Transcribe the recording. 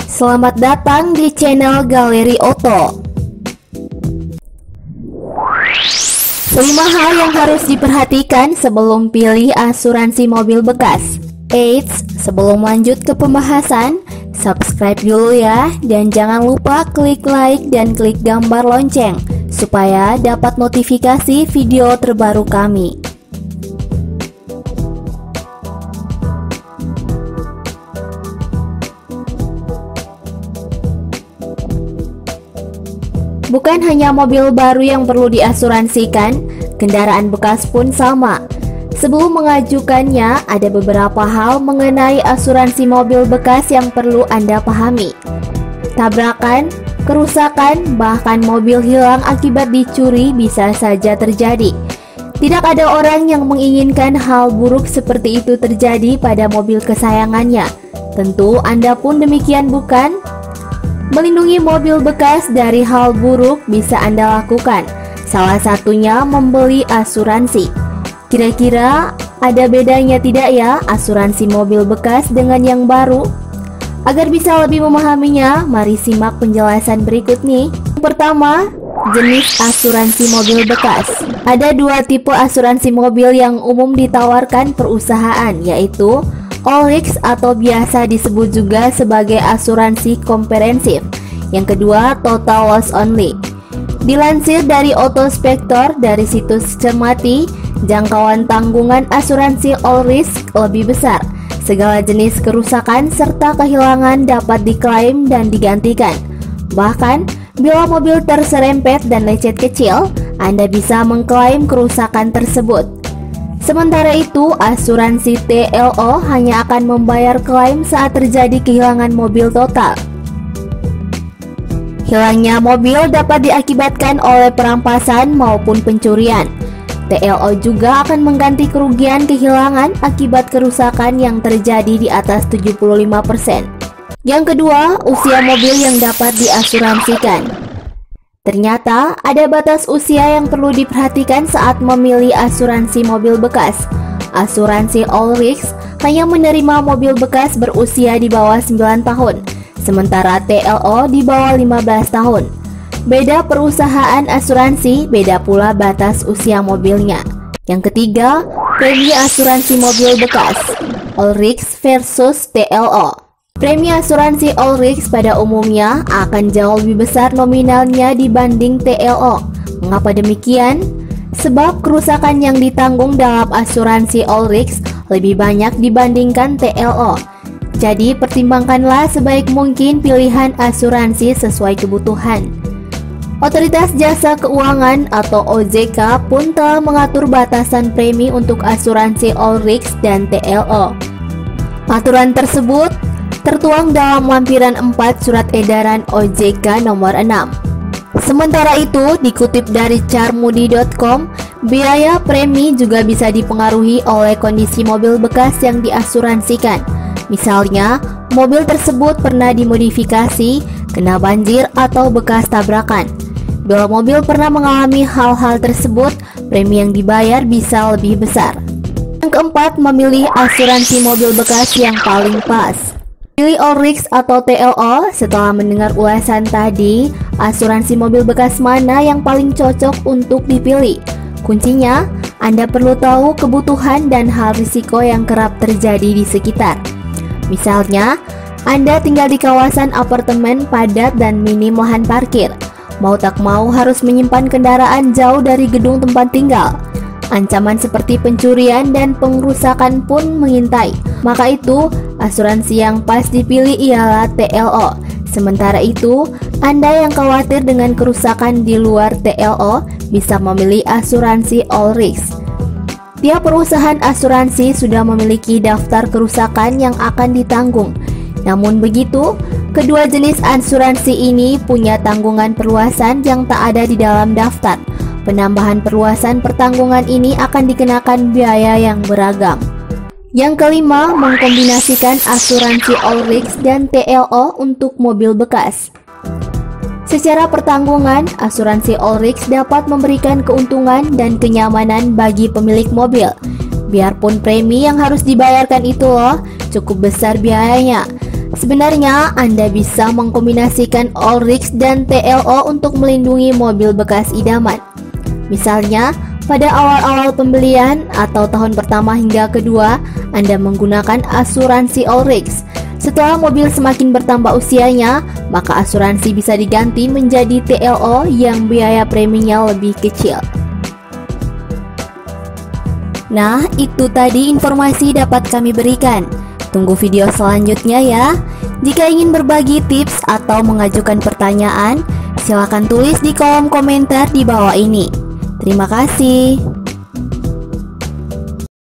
Selamat datang di channel Galeri Oto. 5 hal yang harus diperhatikan sebelum pilih asuransi mobil bekas. Eits, sebelum lanjut ke pembahasan, subscribe dulu ya, dan jangan lupa klik like dan klik gambar lonceng supaya dapat notifikasi video terbaru kami. Bukan hanya mobil baru yang perlu diasuransikan, kendaraan bekas pun sama. Sebelum mengajukannya, ada beberapa hal mengenai asuransi mobil bekas yang perlu Anda pahami. Tabrakan, kerusakan, bahkan mobil hilang akibat dicuri bisa saja terjadi. Tidak ada orang yang menginginkan hal buruk seperti itu terjadi pada mobil kesayangannya. Tentu Anda pun demikian, bukan? Melindungi mobil bekas dari hal buruk bisa Anda lakukan. Salah satunya membeli asuransi. Kira-kira ada bedanya tidak ya asuransi mobil bekas dengan yang baru? Agar bisa lebih memahaminya, mari simak penjelasan berikut nih. Pertama, jenis asuransi mobil bekas. Ada 2 tipe asuransi mobil yang umum ditawarkan perusahaan, yaitu All Risks atau biasa disebut juga sebagai asuransi komprehensif. Yang kedua, Total Loss Only. Dilansir dari Autospector dari situs Cermati, jangkauan tanggungan asuransi All Risks lebih besar. Segala jenis kerusakan serta kehilangan dapat diklaim dan digantikan. Bahkan, bila mobil terserempet dan lecet kecil, Anda bisa mengklaim kerusakan tersebut. Sementara itu, asuransi TLO hanya akan membayar klaim saat terjadi kehilangan mobil total. Hilangnya mobil dapat diakibatkan oleh perampasan maupun pencurian. TLO juga akan mengganti kerugian kehilangan akibat kerusakan yang terjadi di atas 75%. Yang kedua, usia mobil yang dapat diasuransikan. Ternyata ada batas usia yang perlu diperhatikan saat memilih asuransi mobil bekas. Asuransi All Risks hanya menerima mobil bekas berusia di bawah 9 tahun, sementara TLO di bawah 15 tahun. Beda perusahaan asuransi, beda pula batas usia mobilnya. Yang ketiga, premi asuransi mobil bekas. All Risks versus TLO. Premi asuransi All Risks pada umumnya akan jauh lebih besar nominalnya dibanding TLO. Mengapa demikian? Sebab kerusakan yang ditanggung dalam asuransi All Risks lebih banyak dibandingkan TLO. Jadi pertimbangkanlah sebaik mungkin pilihan asuransi sesuai kebutuhan. Otoritas Jasa Keuangan atau OJK pun telah mengatur batasan premi untuk asuransi All Risks dan TLO. Aturan tersebut tertuang dalam lampiran 4 Surat Edaran OJK nomor 6. Sementara itu, dikutip dari carmudi.com, biaya premi juga bisa dipengaruhi oleh kondisi mobil bekas yang diasuransikan. Misalnya, mobil tersebut pernah dimodifikasi, kena banjir, atau bekas tabrakan. Bila mobil pernah mengalami hal-hal tersebut, premi yang dibayar bisa lebih besar. Yang keempat, memilih asuransi mobil bekas yang paling pas. Pilih All Risks atau TLO. Setelah mendengar ulasan tadi, asuransi mobil bekas mana yang paling cocok untuk dipilih? Kuncinya, Anda perlu tahu kebutuhan dan hal risiko yang kerap terjadi di sekitar. Misalnya, Anda tinggal di kawasan apartemen padat dan minim lahan parkir. Mau tak mau harus menyimpan kendaraan jauh dari gedung tempat tinggal. Ancaman seperti pencurian dan pengrusakan pun mengintai. Maka itu, asuransi yang pas dipilih ialah TLO. Sementara itu, Anda yang khawatir dengan kerusakan di luar TLO bisa memilih asuransi All Risks. Tiap perusahaan asuransi sudah memiliki daftar kerusakan yang akan ditanggung. Namun begitu, kedua jenis asuransi ini punya tanggungan perluasan yang tak ada di dalam daftar. Penambahan perluasan pertanggungan ini akan dikenakan biaya yang beragam. Yang kelima, mengkombinasikan asuransi All Risks dan TLO untuk mobil bekas. Secara pertanggungan, asuransi All Risks dapat memberikan keuntungan dan kenyamanan bagi pemilik mobil. Biarpun premi yang harus dibayarkan itu cukup besar biayanya, Sebenarnya Anda bisa mengkombinasikan all risk dan TLO untuk melindungi mobil bekas idaman. Misalnya, pada awal-awal pembelian atau tahun pertama hingga kedua, Anda menggunakan asuransi all risk. Setelah mobil semakin bertambah usianya, maka asuransi bisa diganti menjadi TLO yang biaya preminya lebih kecil. Nah, itu tadi informasi dapat kami berikan. Tunggu video selanjutnya ya. Jika ingin berbagi tips atau mengajukan pertanyaan, silakan tulis di kolom komentar di bawah ini. Terima kasih.